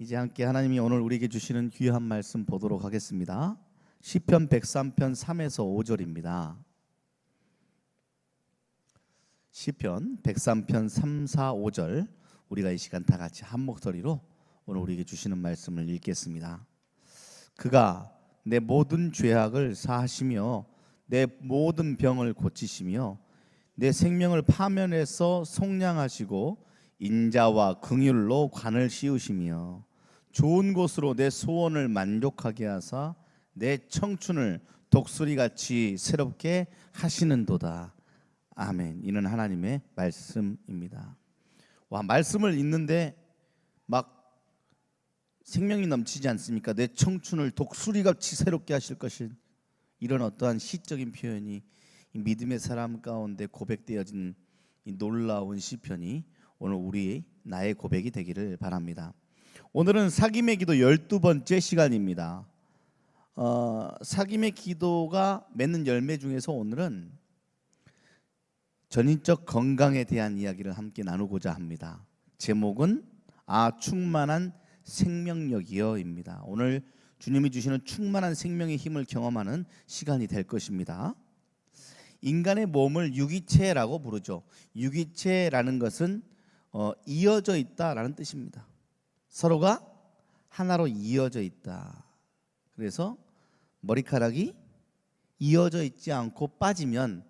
이제 함께 하나님이 오늘 우리에게 주시는 귀한 말씀 보도록 하겠습니다. 시편 103편 3에서 5절입니다. 시편 103편 3, 4, 5절 우리가 이 시간 다 같이 한 목소리로 오늘 우리에게 주시는 말씀을 읽겠습니다. 그가 내 모든 죄악을 사하시며 내 모든 병을 고치시며 내 생명을 파면에서 속량하시고 인자와 긍휼로 관을 씌우시며 좋은 곳으로 내 소원을 만족하게 하사 내 청춘을 독수리같이 새롭게 하시는도다. 아멘. 이는 하나님의 말씀입니다. 와, 말씀을 읽는데 막 생명이 넘치지 않습니까? 내 청춘을 독수리같이 새롭게 하실 것인 이런 어떠한 시적인 표현이 이 믿음의 사람 가운데 고백되어진 이 놀라운 시편이 오늘 나의 고백이 되기를 바랍니다. 오늘은 사김의 기도 12번째 시간입니다. 사김의 기도가 맺는 열매 중에서 오늘은 전인적 건강에 대한 이야기를 함께 나누고자 합니다. 제목은 충만한 생명력이여입니다. 오늘 주님이 주시는 충만한 생명의 힘을 경험하는 시간이 될 것입니다. 인간의 몸을 유기체라고 부르죠. 유기체라는 것은 이어져 있다라는 뜻입니다. 서로가 하나로 이어져 있다. 그래서 머리카락이 이어져 있지 않고 빠지면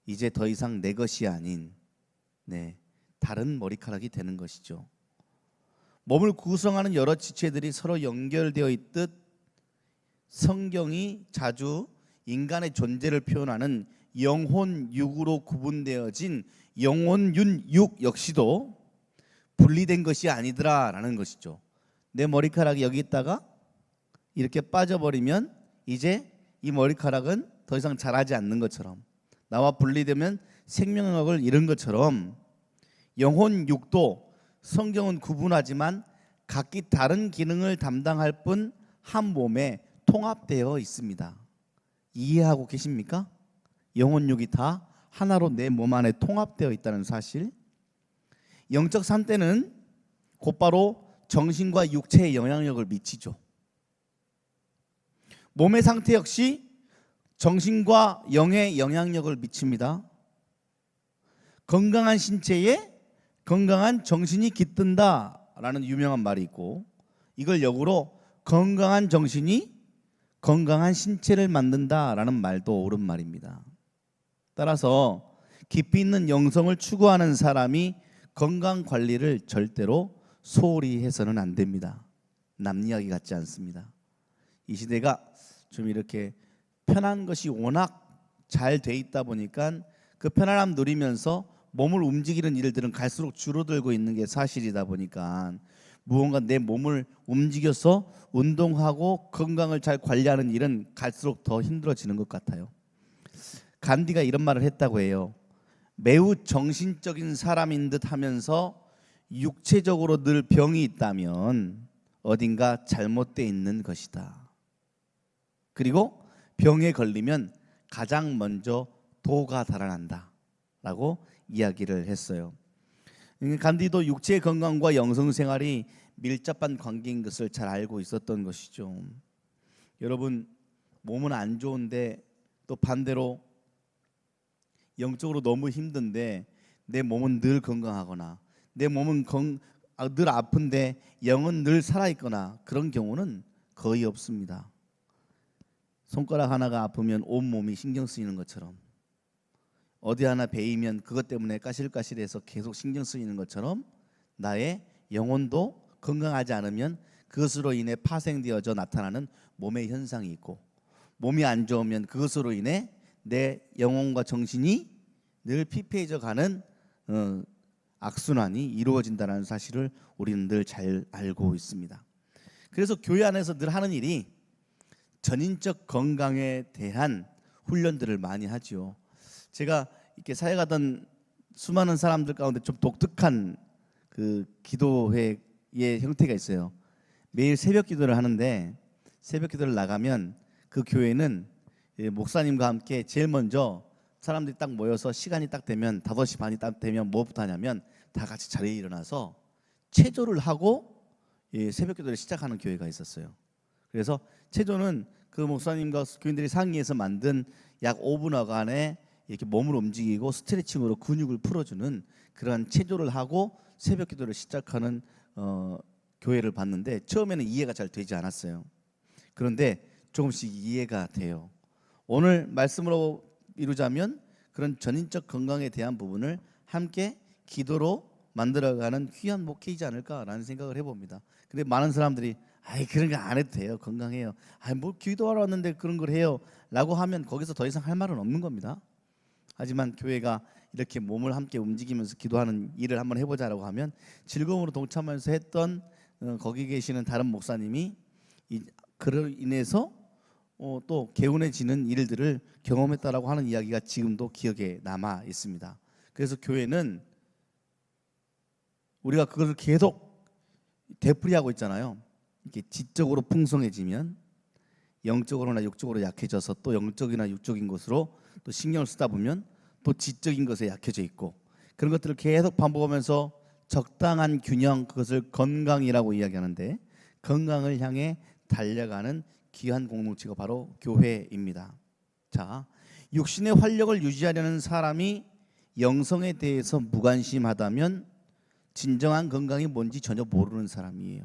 이제 더 이상 내 것이 아닌 다른 머리카락이 되는 것이죠. 몸을 구성하는 여러 지체들이 서로 연결되어 있듯 성경이 자주 인간의 존재를 표현하는 영혼육으로 구분되어진 영혼윤육 역시도 분리된 것이 아니더라라는 것이죠. 내 머리카락이 여기 있다가 이렇게 빠져버리면 이제 이 머리카락은 더 이상 자라지 않는 것처럼, 나와 분리되면 생명력을 잃은 것처럼 영혼육도 성경은 구분하지만 각기 다른 기능을 담당할 뿐 한 몸에 통합되어 있습니다. 이해하고 계십니까? 영혼육이 다 하나로 내 몸 안에 통합되어 있다는 사실. 영적 상태는 곧바로 정신과 육체에 영향력을 미치죠. 몸의 상태 역시 정신과 영에 영향력을 미칩니다. 건강한 신체에 건강한 정신이 깃든다라는 유명한 말이 있고, 이걸 역으로 건강한 정신이 건강한 신체를 만든다라는 말도 옳은 말입니다. 따라서 깊이 있는 영성을 추구하는 사람이 건강 관리를 절대로 소홀히 해서는 안 됩니다. 남 이야기 같지 않습니다. 이 시대가 좀 이렇게 편한 것이 워낙 잘 돼 있다 보니까 그 편안함 누리면서 몸을 움직이는 일들은 갈수록 줄어들고 있는 게 사실이다 보니까 무언가 내 몸을 움직여서 운동하고 건강을 잘 관리하는 일은 갈수록 더 힘들어지는 것 같아요. 간디가 이런 말을 했다고 해요. 매우 정신적인 사람인 듯 하면서 육체적으로 늘 병이 있다면 어딘가 잘못되어 있는 것이다. 그리고 병에 걸리면 가장 먼저 도가 달아난다 라고 이야기를 했어요. 간디도 육체의 건강과 영성생활이 밀접한 관계인 것을 잘 알고 있었던 것이죠. 여러분, 몸은 안 좋은데 또 반대로 영적으로 너무 힘든데 내 몸은 늘 건강하거나 내 몸은 늘 아픈데 영은 늘 살아있거나 그런 경우는 거의 없습니다. 손가락 하나가 아프면 온몸이 신경 쓰이는 것처럼, 어디 하나 베이면 그것 때문에 까실까실해서 계속 신경 쓰이는 것처럼 나의 영혼도 건강하지 않으면 그것으로 인해 파생되어져 나타나는 몸의 현상이 있고, 몸이 안 좋으면 그것으로 인해 내 영혼과 정신이 늘 피폐해져 가는 악순환이 이루어진다는 사실을 우리는 늘 잘 알고 있습니다. 그래서 교회 안에서 늘 하는 일이 전인적 건강에 대한 훈련들을 많이 하죠. 제가 이렇게 사역하던 수많은 사람들 가운데 좀 독특한 그 기도회의 형태가 있어요. 매일 새벽 기도를 하는데 새벽 기도를 나가면 그 교회는 목사님과 함께 제일 먼저 사람들이 딱 모여서 시간이 딱 되면 5시 반이 딱 되면 뭐부터 하냐면 다 같이 자리에 일어나서 체조를 하고 새벽 기도를 시작하는 교회가 있었어요. 그래서 체조는 그 목사님과 교인들이 상의해서 만든 약 5분여간의 이렇게 몸을 움직이고 스트레칭으로 근육을 풀어주는 그런 체조를 하고 새벽 기도를 시작하는 교회를 봤는데 처음에는 이해가 잘 되지 않았어요. 그런데 조금씩 이해가 돼요. 오늘 말씀으로 이루자면 그런 전인적 건강에 대한 부분을 함께 기도로 만들어가는 귀한 목회이지 않을까라는 생각을 해봅니다. 근데 많은 사람들이 아이 그런 거 안 해도 돼요. 건강해요. 아이 뭐 기도하러 왔는데 그런 걸 해요 라고 하면 거기서 더 이상 할 말은 없는 겁니다. 하지만 교회가 이렇게 몸을 함께 움직이면서 기도하는 일을 한번 해보자라고 하면 즐거움으로 동참하면서 했던 거기 계시는 다른 목사님이 그로 인해서 또 개운해지는 일들을 경험했다라고 하는 이야기가 지금도 기억에 남아 있습니다. 그래서 교회는 우리가 그것을 계속 되풀이하고 있잖아요. 이렇게 지적으로 풍성해지면 영적으로나 육적으로 약해져서 또 영적이나 육적인 것으로 또 신경을 쓰다 보면 또 지적인 것에 약해져 있고 그런 것들을 계속 반복하면서 적당한 균형, 그것을 건강이라고 이야기하는데 건강을 향해 달려가는 귀한 공동체가 바로 교회입니다. 자, 육신의 활력을 유지하려는 사람이 영성에 대해서 무관심하다면 진정한 건강이 뭔지 전혀 모르는 사람이에요.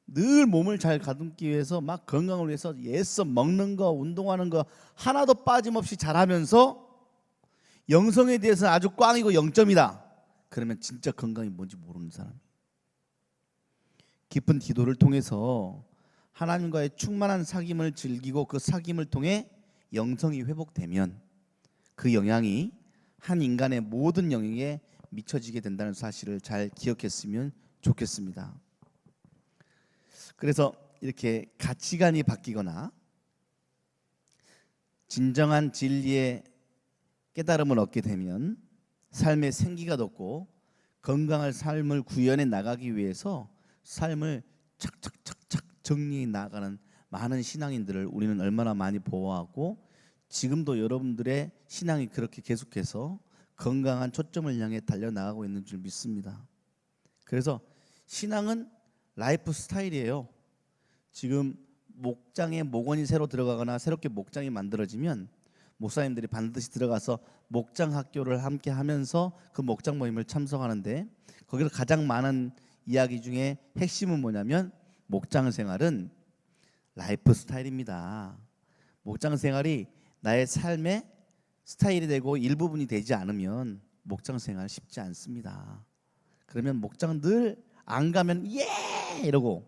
늘 몸을 잘 가듬기 위해서 막 건강을 위해서 애써 먹는 거, 운동하는 거 하나도 빠짐없이 잘하면서 영성에 대해서는 아주 꽝이고 0점이다. 그러면 진짜 건강이 뭔지 모르는 사람. 깊은 기도를 통해서 하나님과의 충만한 사귐을 즐기고 그 사귐을 통해 영성이 회복되면 그 영향이 한 인간의 모든 영역에 미쳐지게 된다는 사실을 잘 기억했으면 좋겠습니다. 그래서 이렇게 가치관이 바뀌거나 진정한 진리의 깨달음을 얻게 되면 삶의 생기가 돋고 건강한 삶을 구현해 나가기 위해서 삶을 착착착착 정리해 나가는 많은 신앙인들을 우리는 얼마나 많이 보호하고 지금도 여러분들의 신앙이 그렇게 계속해서 건강한 초점을 향해 달려나가고 있는 줄 믿습니다. 그래서 신앙은 라이프 스타일이에요. 지금 목장에 목원이 새로 들어가거나 새롭게 목장이 만들어지면 목사님들이 반드시 들어가서 목장 학교를 함께 하면서 그 목장 모임을 참석하는데 거기서 가장 많은 이야기 중에 핵심은 뭐냐면 목장 생활은 라이프 스타일입니다. 목장 생활이 나의 삶의 스타일이 되고 일부분이 되지 않으면 목장 생활 쉽지 않습니다. 그러면 목장 늘 안 가면 예 이러고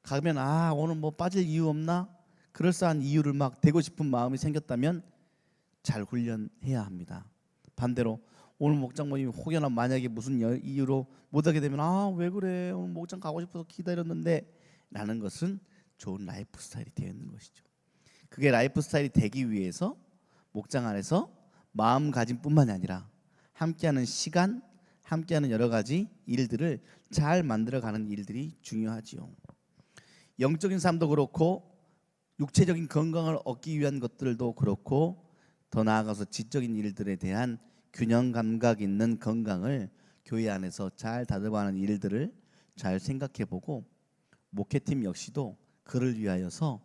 가면 오늘 뭐 빠질 이유 없나? 그럴싸한 이유를 막 대고 싶은 마음이 생겼다면 잘 훈련해야 합니다. 반대로 오늘 목장 모임이 혹여나 만약에 무슨 이유로 못하게 되면 왜 그래 오늘 목장 가고 싶어서 기다렸는데 라는 것은 좋은 라이프 스타일이 되어 있는 것이죠. 그게 라이프 스타일이 되기 위해서 목장 안에서 마음가짐뿐만이 아니라 함께하는 시간, 함께하는 여러 가지 일들을 잘 만들어가는 일들이 중요하지요. 영적인 삶도 그렇고 육체적인 건강을 얻기 위한 것들도 그렇고 더 나아가서 지적인 일들에 대한 균형 감각 있는 건강을 교회 안에서 잘 다듬어가는 일들을 잘 생각해보고 목회팀 역시도 그를 위하여서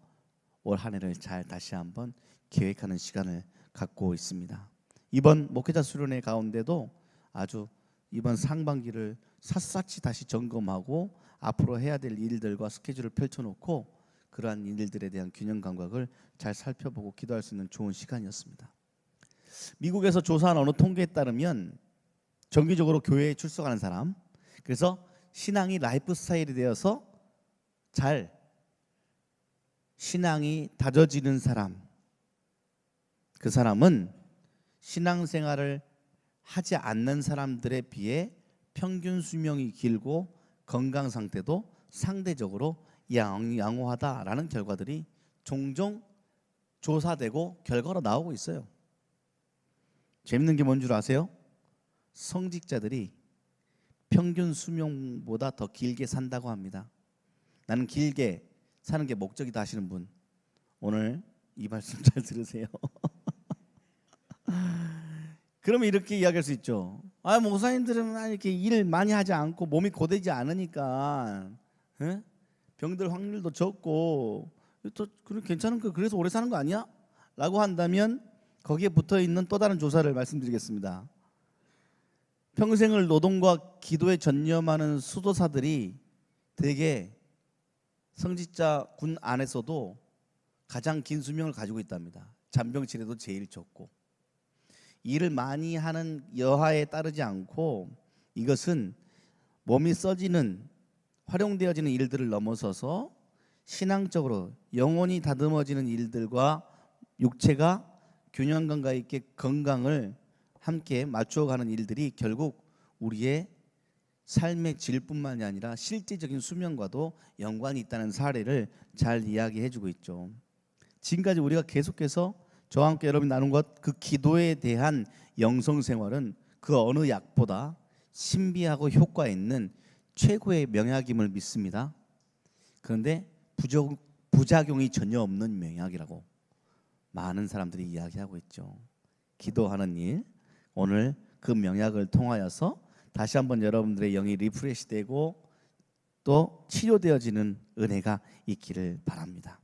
올 한 해를 잘 다시 한번 계획하는 시간을 갖고 있습니다. 이번 목회자 수련회 가운데도 아주 이번 상반기를 샅샅이 다시 점검하고 앞으로 해야 될 일들과 스케줄을 펼쳐놓고 그러한 일들에 대한 균형 감각을 잘 살펴보고 기도할 수 있는 좋은 시간이었습니다. 미국에서 조사한 어느 통계에 따르면 정기적으로 교회에 출석하는 사람, 그래서 신앙이 라이프 스타일이 되어서 잘 신앙이 다져지는 사람, 그 사람은 신앙생활을 하지 않는 사람들에 비해 평균 수명이 길고 건강 상태도 상대적으로 양호하다라는 결과들이 종종 조사되고 결과로 나오고 있어요. 재밌는 게 뭔 줄 아세요? 성직자들이 평균 수명보다 더 길게 산다고 합니다. 나는 길게 사는 게 목적이다 하시는 분 오늘 이 말씀 잘 들으세요. 그러면 이렇게 이야기할 수 있죠. 목사님들은 이렇게 일 많이 하지 않고 몸이 고되지 않으니까 병들 확률도 적고 또 괜찮은 거 그래서 오래 사는 거 아니야? 라고 한다면 거기에 붙어 있는 또 다른 조사를 말씀드리겠습니다. 평생을 노동과 기도에 전념하는 수도사들이 대개 성직자 군 안에서도 가장 긴 수명을 가지고 있답니다. 잔병치레도 제일 적고, 일을 많이 하는 여하에 따르지 않고 이것은 몸이 써지는 활용되어지는 일들을 넘어서서 신앙적으로 영혼이 다듬어지는 일들과 육체가 균형감과 있게 건강을 함께 맞춰가는 일들이 결국 우리의 삶의 질뿐만이 아니라 실제적인 수명과도 연관이 있다는 사례를 잘 이야기해주고 있죠. 지금까지 우리가 계속해서 저와 함께 여러분이 나눈 것, 그 기도에 대한 영성생활은 그 어느 약보다 신비하고 효과 있는 최고의 명약임을 믿습니다. 그런데 부작용이 전혀 없는 명약이라고 많은 사람들이 이야기하고 있죠. 기도하는 일, 오늘 그 명약을 통하여서 다시 한번 여러분들의 영이 리프레시되고 또 치료되어지는 은혜가 있기를 바랍니다.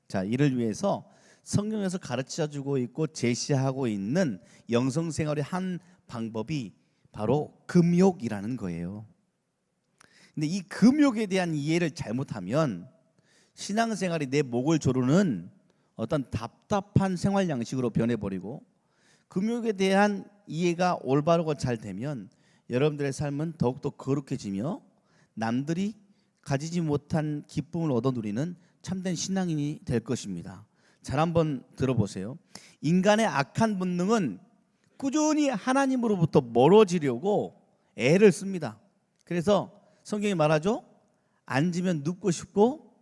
자, 이를 위해서 성경에서 가르쳐주고 있고 제시하고 있는 영성생활의 한 방법이 바로 금욕이라는 거예요. 근데 이 금욕에 대한 이해를 잘못하면 신앙생활이 내 목을 조르는 어떤 답답한 생활 양식으로 변해버리고, 금욕에 대한 이해가 올바르고 잘 되면 여러분들의 삶은 더욱더 거룩해지며 남들이 가지지 못한 기쁨을 얻어 누리는 참된 신앙인이 될 것입니다. 잘 한번 들어보세요. 인간의 악한 본능은 꾸준히 하나님으로부터 멀어지려고 애를 씁니다. 그래서 성경이 말하죠. 앉으면 눕고 싶고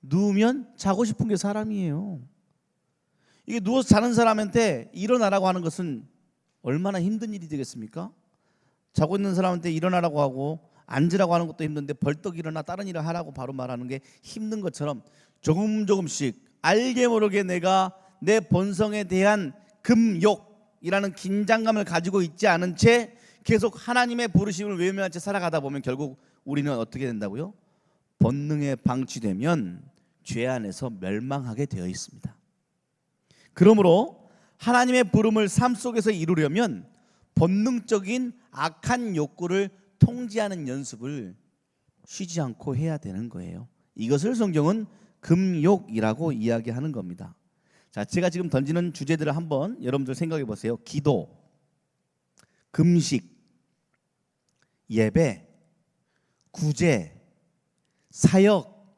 누우면 자고 싶은 게 사람이에요. 이게 누워서 자는 사람한테 일어나라고 하는 것은 얼마나 힘든 일이 되겠습니까? 자고 있는 사람한테 일어나라고 하고 앉으라고 하는 것도 힘든데 벌떡 일어나 다른 일을 하라고 바로 말하는 게 힘든 것처럼 조금씩 알게 모르게 내가 내 본성에 대한 금욕이라는 긴장감을 가지고 있지 않은 채 계속 하나님의 부르심을 외면한 채 살아가다 보면 결국 우리는 어떻게 된다고요? 본능에 방치되면 죄 안에서 멸망하게 되어 있습니다. 그러므로 하나님의 부름을 삶 속에서 이루려면 본능적인 악한 욕구를 통제하는 연습을 쉬지 않고 해야 되는 거예요. 이것을 성경은 금욕이라고 이야기하는 겁니다. 자, 제가 지금 던지는 주제들을 한번 여러분들 생각해 보세요. 기도, 금식, 예배, 구제, 사역,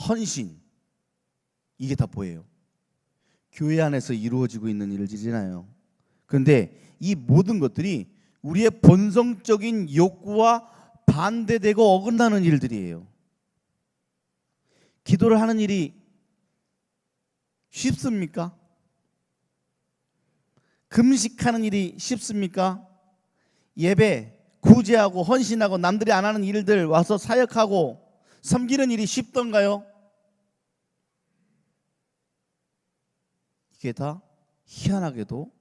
헌신, 이게 다 뭐예요? 교회 안에서 이루어지고 있는 일들이잖아요. 그런데 이 모든 것들이 우리의 본성적인 욕구와 반대되고 어긋나는 일들이에요. 기도를 하는 일이 쉽습니까? 금식하는 일이 쉽습니까? 예배, 구제하고 헌신하고 남들이 안 하는 일들 와서 사역하고 섬기는 일이 쉽던가요? 이게 다 희한하게도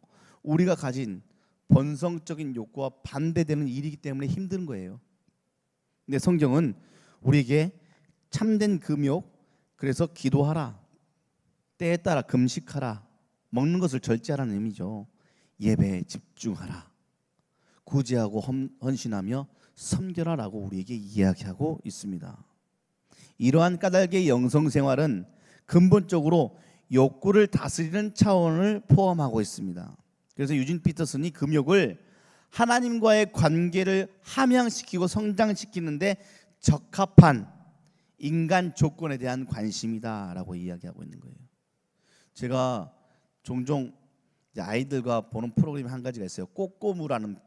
우리가 가진 본성적인 욕구와 반대되는 일이기 때문에 힘든 거예요. 근데 성경은 우리에게 참된 금욕, 그래서 기도하라, 때에 따라 금식하라, 먹는 것을 절제하라는 의미죠. 예배에 집중하라, 구제하고 헌신하며 섬겨라라고 우리에게 이야기하고 있습니다. 이러한 까닭의 영성생활은 근본적으로 욕구를 다스리는 차원을 포함하고 있습니다. 그래서 유진 피터슨이 금욕을 하나님과의 관계를 함양시키고 성장시키는데 적합한 인간 조건에 대한 관심이다라고 이야기하고 있는 거예요. 제가 종종 아이들과 보는 프로그램 한 가지가 있어요. 꼬꼬무라는,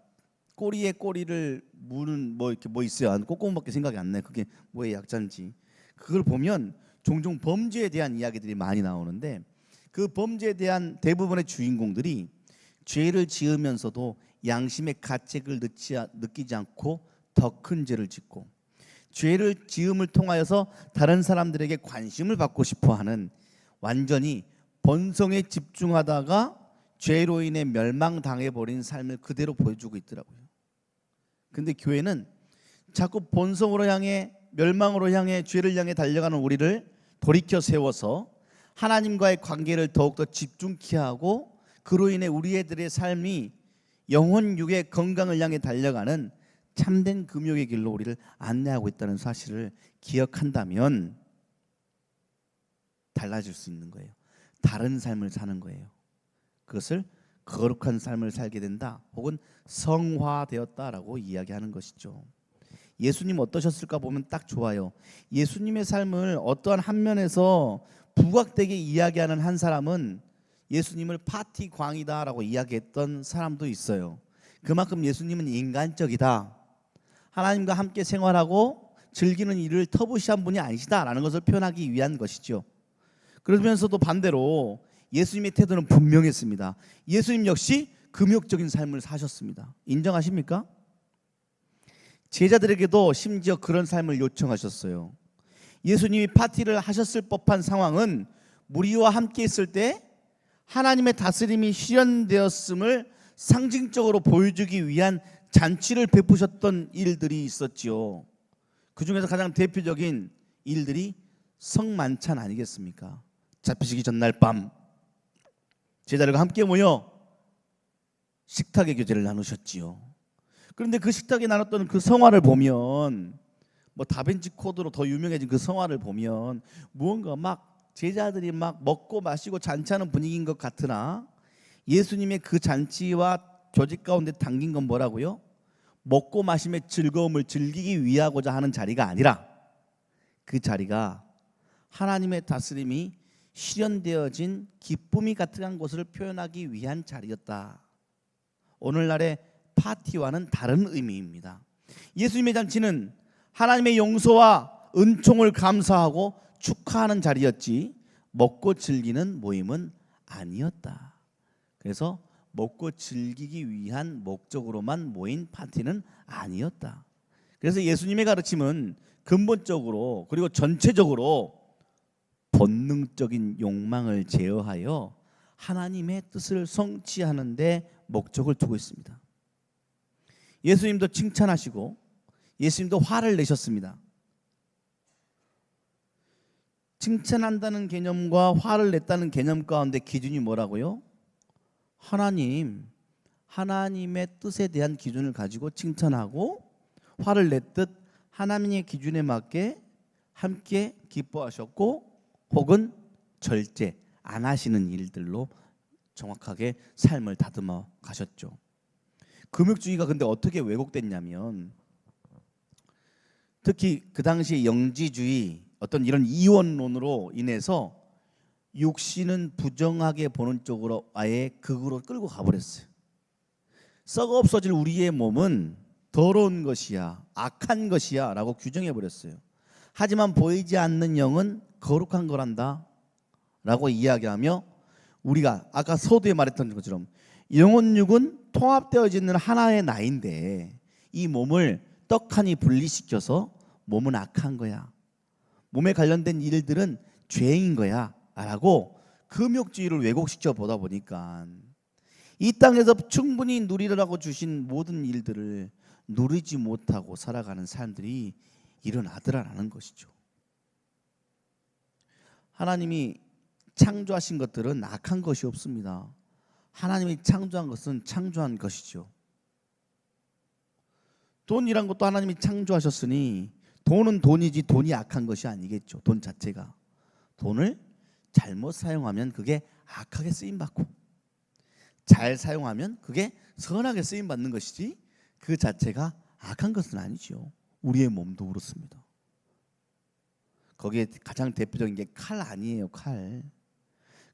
꼬리에 꼬리를 무는 이렇게 있어요. 꼬꼬무밖에 생각이 안 나요. 그게 뭐의 약자인지. 그걸 보면 종종 범죄에 대한 이야기들이 많이 나오는데, 그 범죄에 대한 대부분의 주인공들이 죄를 지으면서도 양심의 가책을 느끼지 않고 더 큰 죄를 짓고, 죄를 지음을 통하여서 다른 사람들에게 관심을 받고 싶어하는, 완전히 본성에 집중하다가 죄로 인해 멸망당해버린 삶을 그대로 보여주고 있더라고요. 근데 교회는 자꾸 본성으로 향해, 멸망으로 향해, 죄를 향해 달려가는 우리를 돌이켜 세워서 하나님과의 관계를 더욱더 집중케 하고, 그로 인해 우리들의 삶이 영혼 육의 건강을 향해 달려가는 참된 금욕의 길로 우리를 안내하고 있다는 사실을 기억한다면 달라질 수 있는 거예요. 다른 삶을 사는 거예요. 그것을 거룩한 삶을 살게 된다, 혹은 성화되었다라고 이야기하는 것이죠. 예수님 어떠셨을까 보면 딱 좋아요. 예수님의 삶을 어떠한 한 면에서 부각되게 이야기하는 한 사람은 예수님을 파티 광이다라고 이야기했던 사람도 있어요. 그만큼 예수님은 인간적이다, 하나님과 함께 생활하고 즐기는 일을 터부시한 분이 아니시다라는 것을 표현하기 위한 것이죠. 그러면서도 반대로 예수님의 태도는 분명했습니다. 예수님 역시 금욕적인 삶을 사셨습니다. 인정하십니까? 제자들에게도 심지어 그런 삶을 요청하셨어요. 예수님이 파티를 하셨을 법한 상황은 무리와 함께 있을 때 하나님의 다스림이 실현되었음을 상징적으로 보여주기 위한 잔치를 베푸셨던 일들이 있었지요. 그 중에서 가장 대표적인 일들이 성만찬 아니겠습니까? 잡히시기 전날 밤 제자들과 함께 모여 식탁의 교제를 나누셨지요. 그런데 그 식탁에 나눴던 그 성화를 보면, 다빈치 코드로 더 유명해진 그 성화를 보면 무언가 막 제자들이 막 먹고 마시고 잔치하는 분위기인 것 같으나, 예수님의 그 잔치와 조직 가운데 담긴 건 뭐라고요? 먹고 마심의 즐거움을 즐기기 위하고자 하는 자리가 아니라, 그 자리가 하나님의 다스림이 실현되어진 기쁨이 가득한 것을 표현하기 위한 자리였다. 오늘날의 파티와는 다른 의미입니다. 예수님의 잔치는 하나님의 용서와 은총을 감사하고 축하하는 자리였지, 먹고 즐기는 모임은 아니었다. 그래서 먹고 즐기기 위한 목적으로만 모인 파티는 아니었다. 그래서 예수님의 가르침은 근본적으로, 그리고 전체적으로 본능적인 욕망을 제어하여 하나님의 뜻을 성취하는 데 목적을 두고 있습니다. 예수님도 칭찬하시고 예수님도 화를 내셨습니다. 칭찬한다는 개념과 화를 냈다는 개념 가운데 기준이 뭐라고요? 하나님의 뜻에 대한 기준을 가지고 칭찬하고, 화를 냈듯 하나님의 기준에 맞게 함께 기뻐하셨고, 혹은 절제 안 하시는 일들로 정확하게 삶을 다듬어 가셨죠. 금욕주의가 근데 어떻게 왜곡됐냐면, 특히 그 당시 영지주의, 어떤 이런 이원론으로 인해서 육신은 부정하게 보는 쪽으로 아예 극으로 끌고 가버렸어요. 썩어 없어질 우리의 몸은 더러운 것이야, 악한 것이야 라고 규정해버렸어요. 하지만 보이지 않는 영은 거룩한 거란다 라고 이야기하며, 우리가 아까 서두에 말했던 것처럼 영혼육은 통합되어지는 하나의 나인데, 이 몸을 떡하니 분리시켜서 몸은 악한 거야, 몸에 관련된 일들은 죄인 거야 라고 금욕주의를 왜곡시켜 보다 보니까, 이 땅에서 충분히 누리라고 주신 모든 일들을 누리지 못하고 살아가는 사람들이 일어나더라라는 것이죠. 하나님이 창조하신 것들은 악한 것이 없습니다. 하나님이 창조한 것은 창조한 것이죠. 돈이란 것도 하나님이 창조하셨으니 돈은 돈이지 돈이 악한 것이 아니겠죠. 돈 자체가. 돈을 잘못 사용하면 그게 악하게 쓰임받고, 잘 사용하면 그게 선하게 쓰임받는 것이지, 그 자체가 악한 것은 아니죠. 우리의 몸도 그렇습니다. 거기에 가장 대표적인 게 칼 아니에요.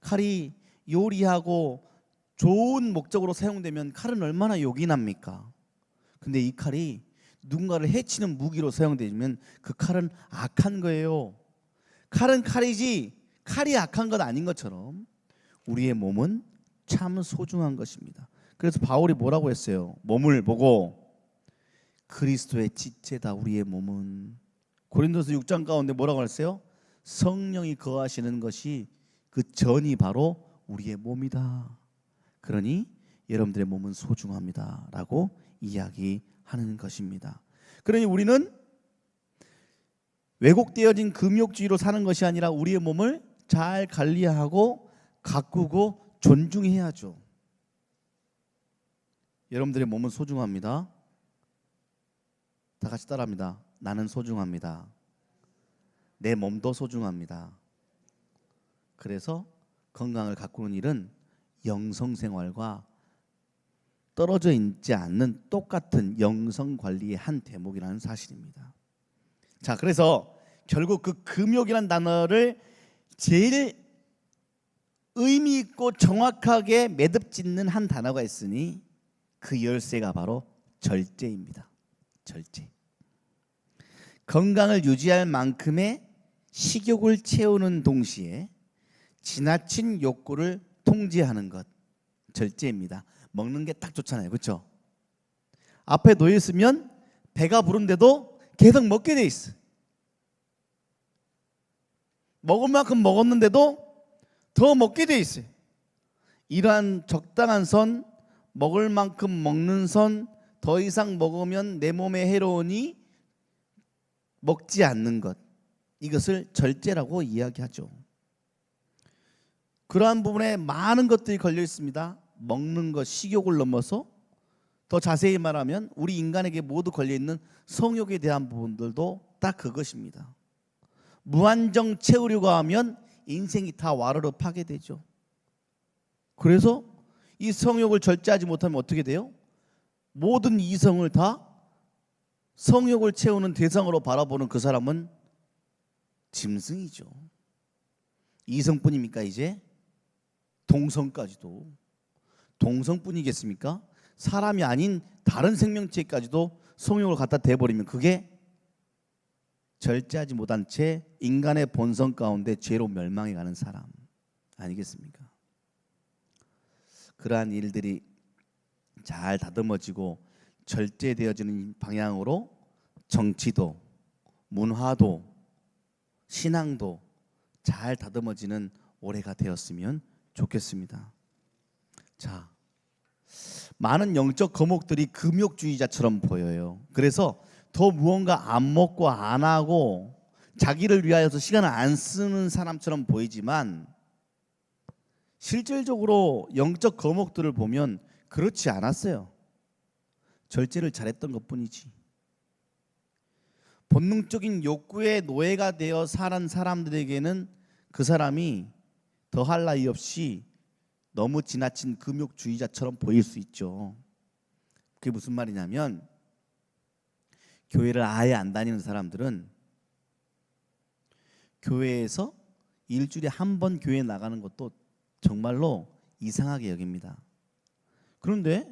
칼이 요리하고 좋은 목적으로 사용되면 칼은 얼마나 요긴합니까? 근데 이 칼이 누군가를 해치는 무기로 사용되면 그 칼은 악한 거예요. 칼은 칼이지 칼이 악한 것 아닌 것처럼 우리의 몸은 참 소중한 것입니다. 그래서 바울이 뭐라고 했어요? 몸을 보고 그리스도의 지체다 우리의 몸은. 고린도서 6장 가운데 뭐라고 했어요? 성령이 거하시는 것이 그 전이 바로 우리의 몸이다. 그러니 여러분들의 몸은 소중합니다라고 이야기하는 것입니다. 그러니 우리는 왜곡되어진 금욕주의로 사는 것이 아니라 우리의 몸을 잘 관리하고 가꾸고 존중해야죠. 여러분들의 몸은 소중합니다. 다 같이 따라합니다. 나는 소중합니다. 내 몸도 소중합니다. 그래서 건강을 가꾸는 일은 영성생활과 떨어져 있지 않는 똑같은 영성관리의 한 대목이라는 사실입니다. 자, 그래서 결국 그 금욕이라는 단어를 제일 의미 있고 정확하게 매듭짓는 한 단어가 있으니 그 열쇠가 바로 절제입니다. 절제. 건강을 유지할 만큼의 식욕을 채우는 동시에 지나친 욕구를 통제하는 것, 절제입니다. 먹는 게 딱 좋잖아요, 그렇죠? 앞에 놓여 있으면 배가 부른데도 계속 먹게 돼 있어. 먹을 만큼 먹었는데도 더 먹게 돼 있어요. 이러한 적당한 선, 먹을 만큼 먹는 선, 더 이상 먹으면 내 몸에 해로우니 먹지 않는 것, 이것을 절제라고 이야기하죠. 그러한 부분에 많은 것들이 걸려 있습니다. 먹는 것, 식욕을 넘어서 더 자세히 말하면 우리 인간에게 모두 걸려 있는 성욕에 대한 부분들도 딱 그것입니다. 무한정 채우려고 하면 인생이 다 와르르 파괴되죠. 그래서 이 성욕을 절제하지 못하면 어떻게 돼요? 모든 이성을 다 성욕을 채우는 대상으로 바라보는 그 사람은 짐승이죠. 이성뿐입니까 이제? 동성까지도. 동성뿐이겠습니까? 사람이 아닌 다른 생명체까지도 성욕을 갖다 대버리면 그게 절제하지 못한 채 인간의 본성 가운데 죄로 멸망해 가는 사람 아니겠습니까? 그러한 일들이 잘 다듬어지고 절제되어지는 방향으로 정치도, 문화도, 신앙도 잘 다듬어지는 올해가 되었으면 좋겠습니다. 자, 많은 영적 거목들이 금욕주의자처럼 보여요. 그래서 더 무언가 안 먹고 안 하고 자기를 위하여서 시간을 안 쓰는 사람처럼 보이지만 실질적으로 영적 거목들을 보면 그렇지 않았어요. 절제를 잘했던 것뿐이지. 본능적인 욕구의 노예가 되어 사는 사람들에게는 그 사람이 더할 나위 없이 너무 지나친 금욕주의자처럼 보일 수 있죠. 그게 무슨 말이냐면 교회를 아예 안 다니는 사람들은 교회에서 일주일에 한 번 교회 나가는 것도 정말로 이상하게 여깁니다. 그런데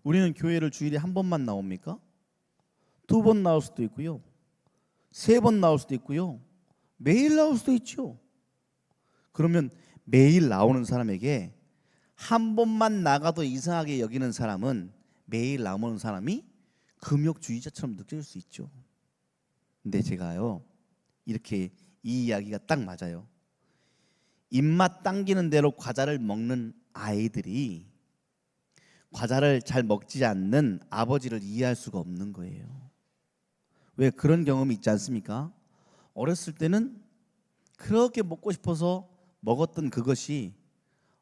우리는 교회를 주일에 한 번만 나옵니까? 2번 나올 수도 있고요. 3번 나올 수도 있고요. 매일 나올 수도 있죠. 그러면 매일 나오는 사람에게 한 번만 나가도 이상하게 여기는 사람은 매일 나오는 사람이 금욕주의자처럼 느껴질 수 있죠. 근데 제가요 이렇게 이 이야기가 딱 맞아요. 입맛 당기는 대로 과자를 먹는 아이들이 과자를 잘 먹지 않는 아버지를 이해할 수가 없는 거예요. 왜 그런 경험이 있지 않습니까? 어렸을 때는 그렇게 먹고 싶어서 먹었던 그것이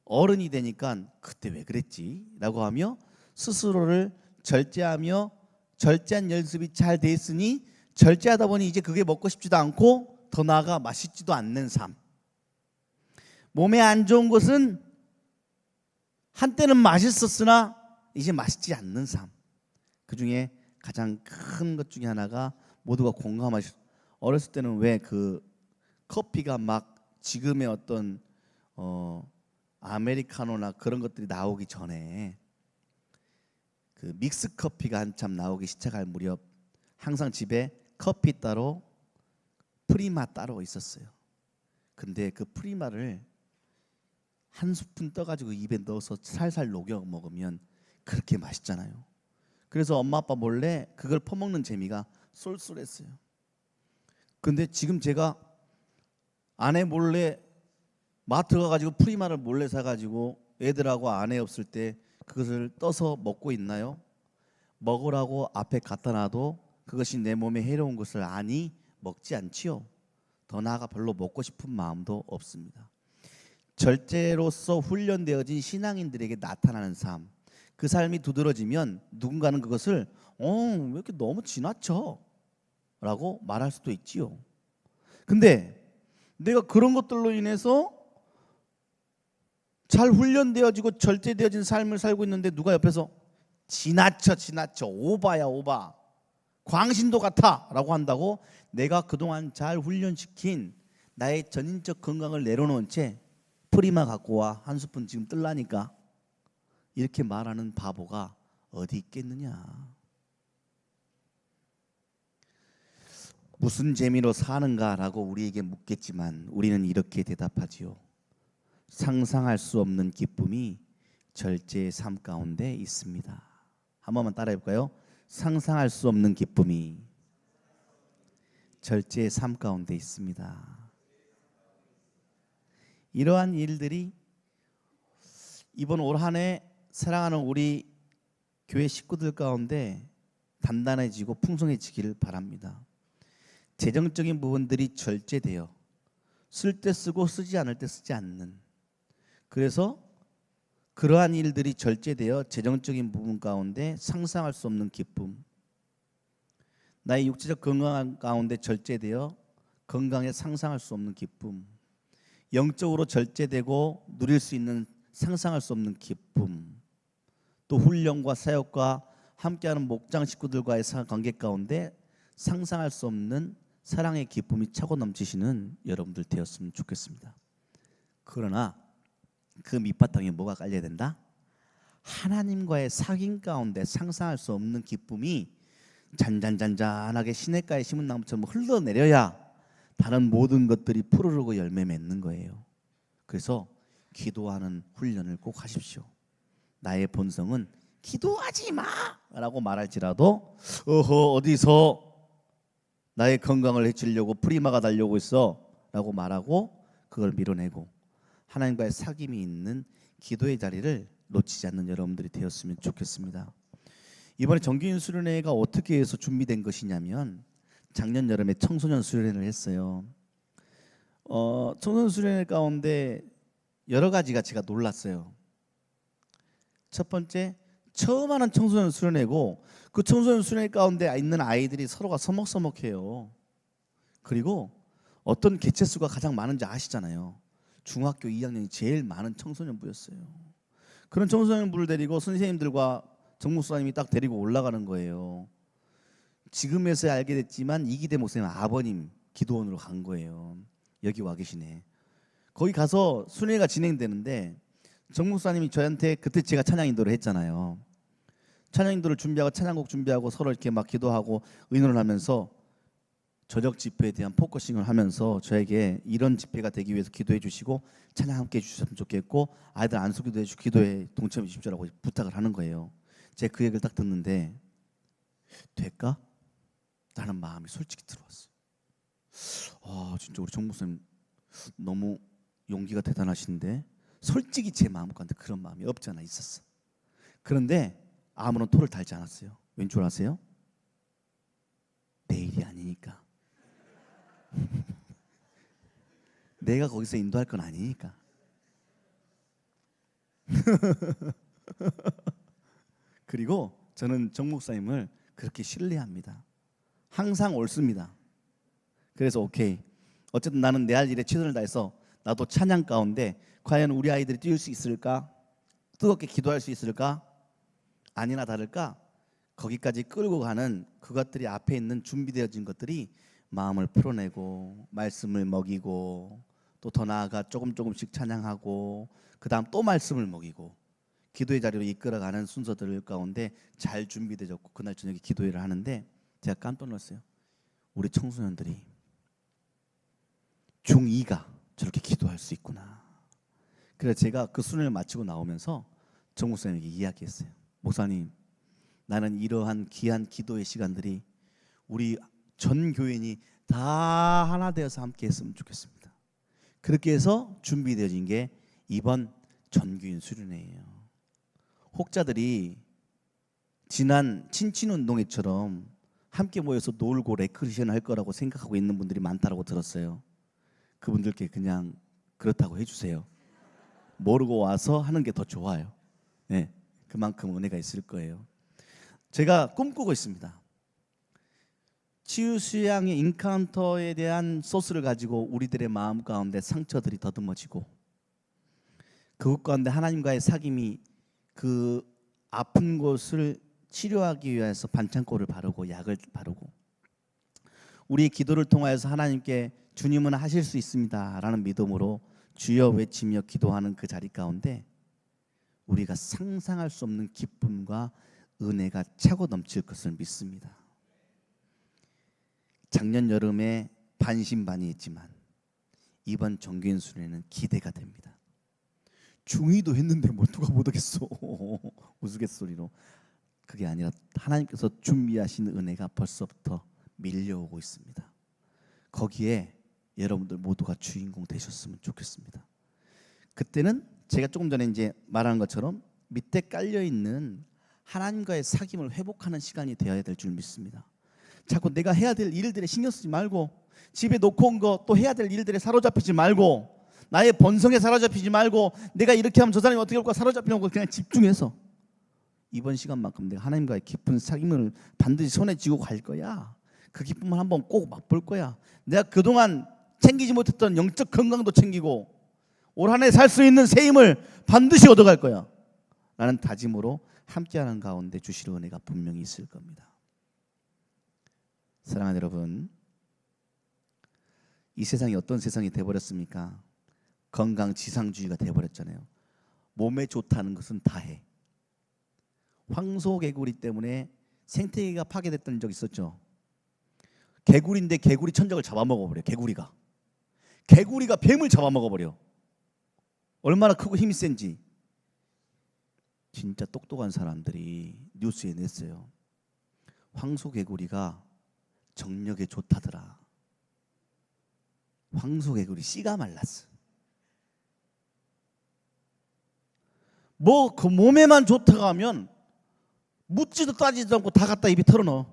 어른이 되니까 그때 왜 그랬지? 라고 하며 스스로를 절제하며 절제한 연습이 잘 돼 있으니 절제하다 보니 이제 그게 먹고 싶지도 않고 더 나아가 맛있지도 않는 삶. 몸에 안 좋은 것은 한때는 맛있었으나 이제 맛있지 않는 삶. 그중에 가장 큰 것 중에 하나가 모두가 공감하실, 어렸을 때는 왜 그 커피가 막 지금의 어떤 아메리카노나 그런 것들이 나오기 전에 그 믹스 커피가 한참 나오기 시작할 무렵 항상 집에 커피 따로 프리마 따로 있었어요. 근데 그 프리마를 한 스푼 떠가지고 입에 넣어서 살살 녹여 먹으면 그렇게 맛있잖아요. 그래서 엄마 아빠 몰래 그걸 퍼먹는 재미가 쏠쏠했어요. 근데 지금 제가 아내 몰래 마트 가가지고 프리마를 몰래 사가지고 애들하고 아내 없을 때 그것을 떠서 먹고 있나요? 먹으라고 앞에 갖다 놔도 그것이 내 몸에 해로운 것을 아니 먹지 않지요. 더 나아가 별로 먹고 싶은 마음도 없습니다. 절제로서 훈련되어진 신앙인들에게 나타나는 삶, 그 삶이 두드러지면 누군가는 그것을 왜 이렇게 너무 지나쳐? 라고 말할 수도 있지요. 근데 내가 그런 것들로 인해서 잘 훈련되어지고 절제되어진 삶을 살고 있는데 누가 옆에서 지나쳐 오바야 오바, 광신도 같아 라고 한다고 내가 그동안 잘 훈련시킨 나의 전인적 건강을 내려놓은 채 프리마 갖고 와 한 스푼 지금 뜰라니까 이렇게 말하는 바보가 어디 있겠느냐. 무슨 재미로 사는가라고 우리에게 묻겠지만 우리는 이렇게 대답하지요. 상상할 수 없는 기쁨이 절제의 삶 가운데 있습니다. 한 번만 따라해 볼까요? 상상할 수 없는 기쁨이 절제의 삶 가운데 있습니다. 이러한 일들이 이번 올 한 해 사랑하는 우리 교회 식구들 가운데 단단해지고 풍성해지기를 바랍니다. 재정적인 부분들이 절제되어 쓸 때 쓰고 쓰지 않을 때 쓰지 않는, 그래서 그러한 일들이 절제되어 재정적인 부분 가운데 상상할 수 없는 기쁨, 나의 육체적 건강 가운데 절제되어 건강에 상상할 수 없는 기쁨, 영적으로 절제되고 누릴 수 있는 상상할 수 없는 기쁨, 또 훈련과 사역과 함께하는 목장 식구들과의 관계 가운데 상상할 수 없는 사랑의 기쁨이 차고 넘치시는 여러분들 되었으면 좋겠습니다. 그러나 그 밑바탕에 뭐가 깔려야 된다? 하나님과의 사귐 가운데 상상할 수 없는 기쁨이 잔잔잔잔하게 시냇가에 심은 나무처럼 흘러내려야 다른 모든 것들이 푸르르고 열매 맺는 거예요. 그래서 기도하는 훈련을 꼭 하십시오. 나의 본성은 기도하지 마 라고 말할지라도 어디서 나의 건강을 해치려고 프리마가 달려오고 있어 라고 말하고 그걸 밀어내고 하나님과의 사귐이 있는 기도의 자리를 놓치지 않는 여러분들이 되었으면 좋겠습니다. 이번에 정규인 수련회가 어떻게 해서 준비된 것이냐면 작년 여름에 청소년 수련회를 했어요. 청소년 수련회 가운데 여러 가지가 제가 놀랐어요. 첫 번째, 처음 하는 청소년 수련회고 그 청소년 수련회 가운데 있는 아이들이 서로가 서먹서먹해요. 그리고 어떤 개체수가 가장 많은지 아시잖아요. 중학교 2학년이 제일 많은 청소년부였어요. 그런 청소년부를 데리고 선생님들과 정목사님이 딱 데리고 올라가는 거예요. 지금에서야 알게 됐지만 이기대 목사님 아버님 기도원으로 간 거예요. 여기 와 계시네. 거기 가서 수련회가 진행되는데 정목사님이 저한테 그때 제가 찬양 인도를 했잖아요. 찬양 인도를 준비하고 찬양곡 준비하고 서로 이렇게 막 기도하고 의논을 하면서 저녁 집회에 대한 포커싱을 하면서 저에게 이런 집회가 되기 위해서 기도해 주시고 찬양 함께 해주셨으면 좋겠고 아이들 안수기도 해주고 기도에 동참해 주십시오라고 부탁을 하는 거예요. 제가 그 얘기를 딱 듣는데 될까? 라는 마음이 솔직히 들어왔어요. 진짜 우리 정 목사님 너무 용기가 대단하신데 솔직히 제 마음 가운데 그런 마음이 없지 않아 있었어. 그런데 아무런 토를 달지 않았어요. 왠 줄 아세요? 내 일이 아니니까. 내가 거기서 인도할 건 아니니까. 그리고 저는 정 목사님을 그렇게 신뢰합니다. 항상 옳습니다. 그래서 오케이. 어쨌든 나는 내 할 일에 최선을 다해서 나도 찬양 가운데 과연 우리 아이들이 뛸 수 있을까? 뜨겁게 기도할 수 있을까? 아니나 다를까? 거기까지 끌고 가는 그것들이 앞에 있는 준비되어진 것들이 마음을 풀어내고 말씀을 먹이고 또 더 나아가 조금씩 찬양하고 그 다음 또 말씀을 먹이고 기도의 자리로 이끌어가는 순서들 가운데 잘 준비되었고 그날 저녁에 기도회를 하는데 제가 깜짝 놀랐어요. 우리 청소년들이 중2가 저렇게 기도할 수 있구나. 그래서 제가 그 수련을 마치고 나오면서 정 목사님에게 이야기했어요. 목사님, 나는 이러한 귀한 기도의 시간들이 우리 전 교인이 다 하나 되어서 함께 했으면 좋겠습니다. 그렇게 해서 준비되어진 게 이번 전교인 수련회예요. 혹자들이 지난 친친운동회처럼 함께 모여서 놀고 레크리에이션 할 거라고 생각하고 있는 분들이 많다고 들었어요. 그분들께 그냥 그렇다고 해주세요. 모르고 와서 하는 게 더 좋아요. 네, 그만큼 은혜가 있을 거예요. 제가 꿈꾸고 있습니다. 치유 수양의 인카운터에 대한 소스를 가지고 우리들의 마음 가운데 상처들이 더듬어지고 그것 가운데 하나님과의 사귐이 그 아픈 곳을 치료하기 위해서 반창고를 바르고 약을 바르고 우리의 기도를 통하여서 하나님께 주님은 하실 수 있습니다 라는 믿음으로 주여 외치며 기도하는 그 자리 가운데 우리가 상상할 수 없는 기쁨과 은혜가 차고 넘칠 것을 믿습니다. 작년 여름에 반신반의했지만 이번 정규인 순회는 기대가 됩니다. 중의도 했는데 뭐 누가 못하겠어 우스갯소리로. 그게 아니라 하나님께서 준비하신 은혜가 벌써부터 밀려오고 있습니다. 거기에 여러분들 모두가 주인공 되셨으면 좋겠습니다. 그때는 제가 조금 전에 이제 말한 것처럼 밑에 깔려 있는 하나님과의 사귐을 회복하는 시간이 되어야 될 줄 믿습니다. 자꾸 내가 해야 될 일들에 신경 쓰지 말고 집에 놓고 온 거 또 해야 될 일들에 사로잡히지 말고 나의 본성에 사로잡히지 말고 내가 이렇게 하면 저 사람이 어떻게 할까 사로잡히는 거 그냥 집중해서 이번 시간만큼 내가 하나님과의 깊은 사귐을 반드시 손에 쥐고 갈 거야. 그 기쁨을 한번 꼭 맛볼 거야. 내가 그동안 챙기지 못했던 영적 건강도 챙기고 올 한 해 살 수 있는 새 힘을 반드시 얻어갈 거야 라는 다짐으로 함께하는 가운데 주실 은혜가 분명히 있을 겁니다. 사랑하는 여러분, 이 세상이 어떤 세상이 돼버렸습니까? 건강지상주의가 돼버렸잖아요. 몸에 좋다는 것은 다 해. 황소개구리 때문에 생태계가 파괴됐던 적 있었죠. 개구리인데 개구리 천적을 잡아먹어버려. 개구리가 뱀을 잡아먹어버려. 얼마나 크고 힘이 센지. 진짜 똑똑한 사람들이 뉴스에 냈어요. 황소개구리가 정력에 좋다더라. 황소개구리 씨가 말랐어. 뭐 그 몸에만 좋다고 하면 묻지도 따지지도 않고 다 갖다 입에 털어넣어.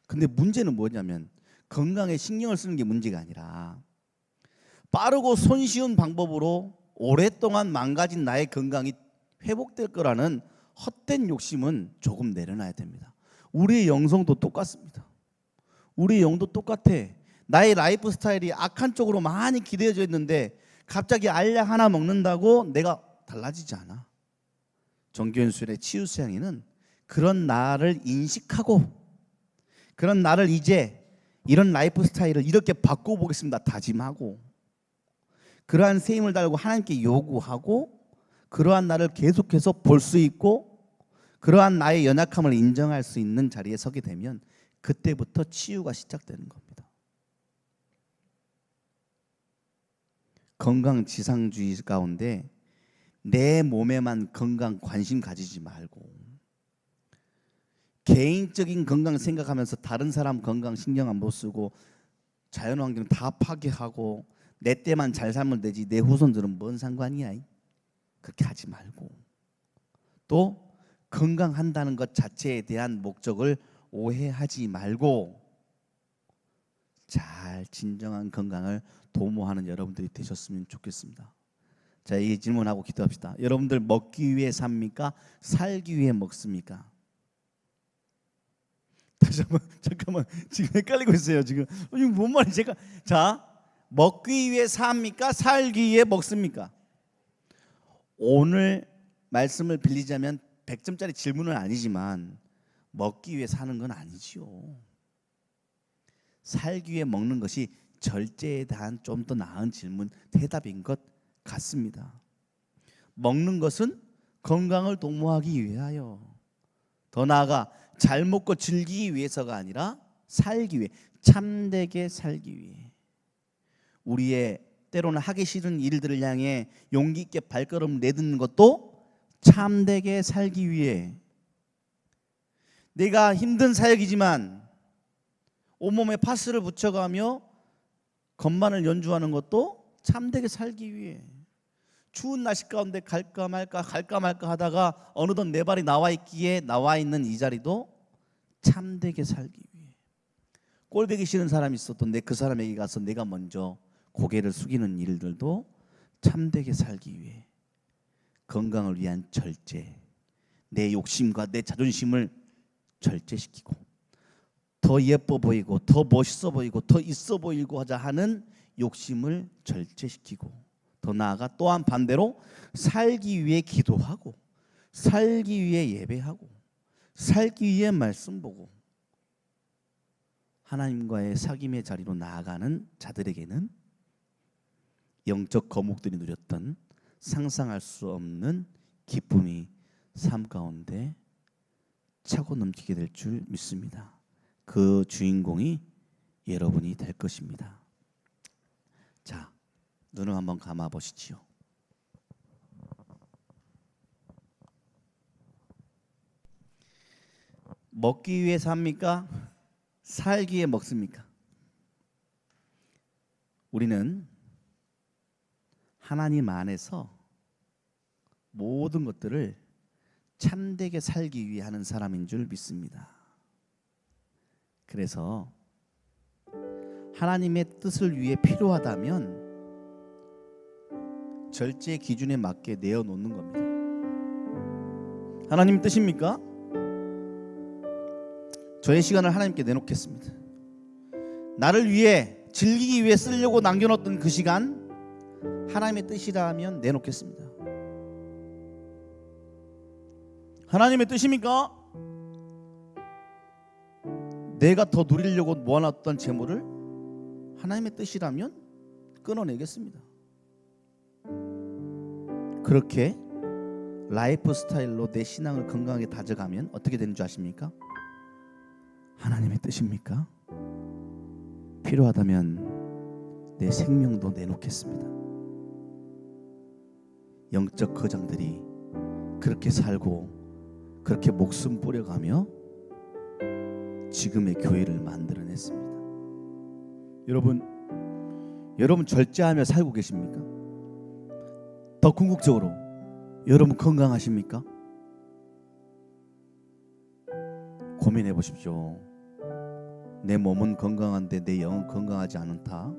근데 문제는 뭐냐면 건강에 신경을 쓰는 게 문제가 아니라 빠르고 손쉬운 방법으로 오랫동안 망가진 나의 건강이 회복될 거라는 헛된 욕심은 조금 내려놔야 됩니다. 우리의 영성도 똑같습니다. 우리의 영도 똑같아. 나의 라이프 스타일이 악한 쪽으로 많이 기대어져 있는데 갑자기 알약 하나 먹는다고 내가 달라지지 않아. 정교현술의 치유수양이는 그런 나를 인식하고 그런 나를 이제 이런 라이프 스타일을 이렇게 바꿔보겠습니다 다짐하고 그러한 새 힘을 달고 하나님께 요구하고 그러한 나를 계속해서 볼 수 있고 그러한 나의 연약함을 인정할 수 있는 자리에 서게 되면 그때부터 치유가 시작되는 겁니다. 건강지상주의 가운데 내 몸에만 건강 관심 가지지 말고 개인적인 건강 생각하면서 다른 사람 건강 신경 안 쓰고 자연환경 다 파괴하고 내 때만 잘 살면 되지 내 후손들은 뭔 상관이야. 그렇게 하지 말고 또 건강한다는 것 자체에 대한 목적을 오해하지 말고 잘 진정한 건강을 도모하는 여러분들이 되셨으면 좋겠습니다. 자, 이 질문하고 기도합시다. 여러분들 먹기 위해 삽니까? 살기 위해 먹습니까? 다시 한번 잠깐만 지금 헷갈리고 있어요. 지금 이거 뭔 말이지? 제가 자 먹기 위해 삽니까? 살기 위해 먹습니까? 오늘 말씀을 빌리자면 100점짜리 질문은 아니지만 먹기 위해 사는 건 아니지요. 살기 위해 먹는 것이 절제에 대한 좀 더 나은 질문 대답인 것 같습니다. 먹는 것은 건강을 도모하기 위하여 더 나아가 잘 먹고 즐기기 위해서가 아니라 살기 위해 참되게 살기 위해 우리의 때로는 하기 싫은 일들을 향해 용기 있게 발걸음 내딛는 것도 참되게 살기 위해 내가 힘든 사역이지만 온몸에 파스를 붙여가며 건반을 연주하는 것도 참되게 살기 위해 추운 날씨 가운데 갈까 말까 하다가 어느덧 내 발이 나와 있는 이 자리도 참되게 살기 위해, 꼴보기 싫은 사람이 있어도 그 사람에게 가서 내가 먼저 고개를 숙이는 일들도 참되게 살기 위해, 건강을 위한 절제, 내 욕심과 내 자존심을 절제시키고 더 예뻐 보이고 더 멋있어 보이고 더 있어 보이고 하자 하는 욕심을 절제시키고, 더 나아가 또한 반대로 살기 위해 기도하고, 살기 위해 예배하고, 살기 위해 말씀 보고 하나님과의 사귐의 자리로 나아가는 자들에게는 영적 거목들이 누렸던 상상할 수 없는 기쁨이 삶 가운데 차고 넘치게 될 줄 믿습니다. 그 주인공이 여러분이 될 것입니다. 자, 눈을 한번 감아 보시지요. 먹기 위해 삽니까? 살기 위해 먹습니까? 우리는 하나님 안에서 모든 것들을 참되게 살기 위해 하는 사람인 줄 믿습니다. 그래서 하나님의 뜻을 위해 필요하다면 절제 기준에 맞게 내어놓는 겁니다. 하나님 뜻입니까? 저의 시간을 하나님께 내놓겠습니다. 나를 위해 즐기기 위해 쓰려고 남겨놓던 그 시간, 하나님의 뜻이라면 내놓겠습니다. 하나님의 뜻입니까? 내가 더 누리려고 모아놨던 재물을 하나님의 뜻이라면 끊어내겠습니다. 그렇게 라이프 스타일로 내 신앙을 건강하게 다져가면 어떻게 되는 줄 아십니까? 하나님의 뜻입니까? 필요하다면 내 생명도 내놓겠습니다. 영적 거장들이 그렇게 살고 그렇게 목숨 뿌려가며 지금의 교회를 만들어냈습니다. 여러분 절제하며 살고 계십니까? 더 궁극적으로 여러분 건강하십니까? 고민해 보십시오. 내 몸은 건강한데 내 영은 건강하지 않다.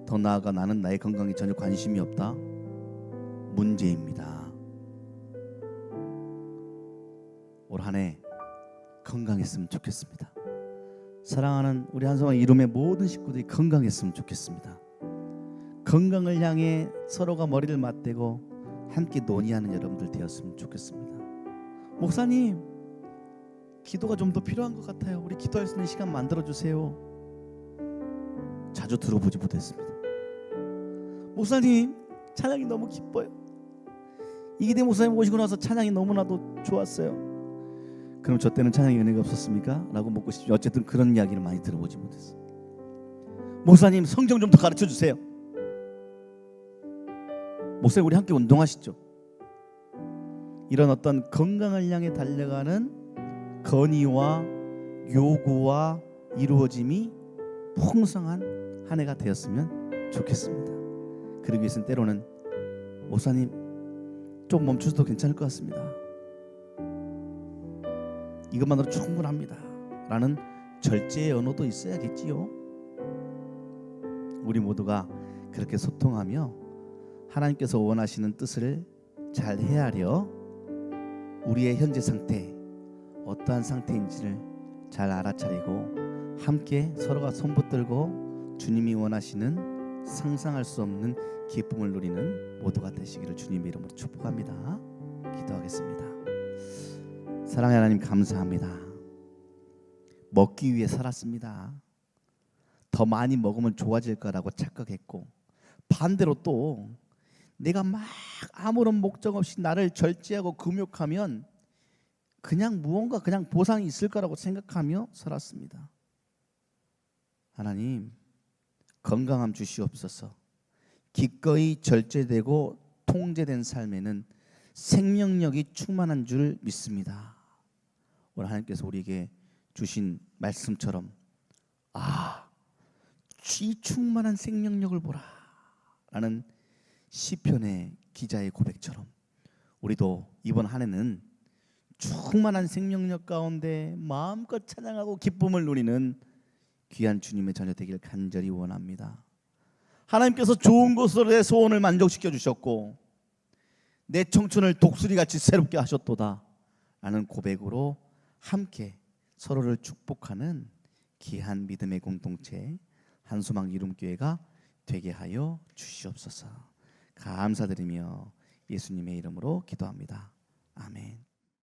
더 나아가 나는 나의 건강에 전혀 관심이 없다. 문제입니다. 올 한 해 건강했으면 좋겠습니다. 사랑하는 우리 한성화 이름의 모든 식구들이 건강했으면 좋겠습니다. 건강을 향해 서로가 머리를 맞대고 함께 논의하는 여러분들 되었으면 좋겠습니다. 목사님, 기도가 좀 더 필요한 것 같아요. 우리 기도할 수 있는 시간 만들어주세요. 자주 들어보지 못했습니다. 목사님, 찬양이 너무 기뻐요. 이기대 목사님 오시고 나서 찬양이 너무나도 좋았어요. 그럼 저 때는 찬양의 은혜가 없었습니까? 라고 묻고 싶죠. 어쨌든 그런 이야기를 많이 들어보지 못했어요. 목사님, 성경 좀 더 가르쳐 주세요. 목사님, 우리 함께 운동하시죠. 이런 어떤 건강을 향해 달려가는 건의와 요구와 이루어짐이 풍성한 한 해가 되었으면 좋겠습니다. 그러기 위해서는 때로는 목사님 좀 멈추셔도 괜찮을 것 같습니다. 이것만으로 충분합니다 라는 절제의 언어도 있어야겠지요. 우리 모두가 그렇게 소통하며 하나님께서 원하시는 뜻을 잘 헤아려 우리의 현재 상태, 어떠한 상태인지를 잘 알아차리고 함께 서로가 손붙들고 주님이 원하시는 상상할 수 없는 기쁨을 누리는 모두가 되시기를 주님의 이름으로 축복합니다. 기도하겠습니다. 사랑의 하나님, 감사합니다. 먹기 위해 살았습니다. 더 많이 먹으면 좋아질 거라고 착각했고, 반대로 또 내가 막 아무런 목적 없이 나를 절제하고 금욕하면 그냥 무언가 그냥 보상이 있을 거라고 생각하며 살았습니다. 하나님, 건강함 주시옵소서. 기꺼이 절제되고 통제된 삶에는 생명력이 충만한 줄 믿습니다. 오늘 하나님께서 우리에게 주신 말씀처럼 이 충만한 생명력을 보라 라는 시편의 기자의 고백처럼 우리도 이번 한 해는 충만한 생명력 가운데 마음껏 찬양하고 기쁨을 누리는 귀한 주님의 자녀 되길 간절히 원합니다. 하나님께서 좋은 것으로 내 소원을 만족시켜 주셨고 내 청춘을 독수리같이 새롭게 하셨도다 라는 고백으로 함께 서로를 축복하는 귀한 믿음의 공동체 한소망 이룸교회가 되게 하여 주시옵소서. 감사드리며 예수님의 이름으로 기도합니다. 아멘.